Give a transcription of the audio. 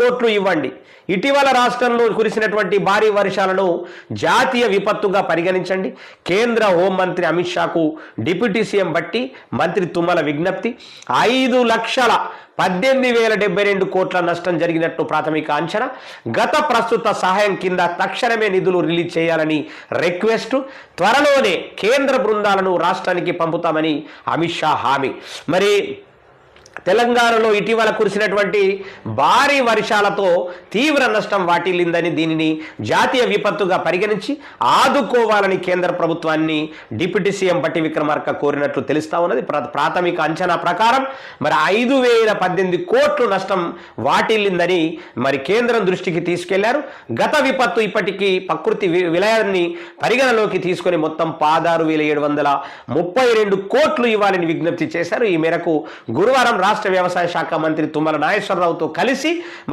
కోట్లు ఇవ్వండి. ఇటీవల రాష్ట్రంలో కురిసినటువంటి భారీ వర్షాలను జాతీయ విపత్తుగా పరిగణించండి. కేంద్ర హోంమంత్రి అమిత్ షాకు డిప్యూటీ సీఎం బట్టి మంత్రి తుమ్మల విజ్ఞప్తి. 5,18,072 కోట్ల నష్టం జరిగినట్టు ప్రాథమిక అంచనా. గత ప్రస్తుత సహాయం కింద తక్షణమే నిధులు రిలీజ్ చేయాలని రిక్వెస్ట్. త్వరలోనే కేంద్ర బృందాలను రాష్ట్రానికి పంపుతామని అమిత్ షా హామీ. మరి తెలంగాణలో ఇటీవల కురిసినటువంటి భారీ వర్షాలతో తీవ్ర నష్టం వాటిల్లిందని, దీనిని జాతీయ విపత్తుగా పరిగణించి ఆదుకోవాలని కేంద్ర ప్రభుత్వాన్ని డిప్యూటీ సీఎం బట్టి విక్రమార్క కోరినట్లు తెలుస్తా ఉన్నది. ప్రాథమిక అంచనా ప్రకారం మరి 5,018 కోట్లు నష్టం వాటిల్లిందని మరి కేంద్రం దృష్టికి తీసుకెళ్లారు. గత విపత్తు ఇప్పటికీ ప్రకృతి విలయాన్ని పరిగణలోకి తీసుకొని మొత్తం 16,732 కోట్లు ఇవ్వాలని విజ్ఞప్తి చేశారు. ఈ మేరకు గురువారం రాష్ట్ర వ్యవసాయ శాఖ మంత్రి తుమ్మల నాగేశ్వరరావుతో కలిసి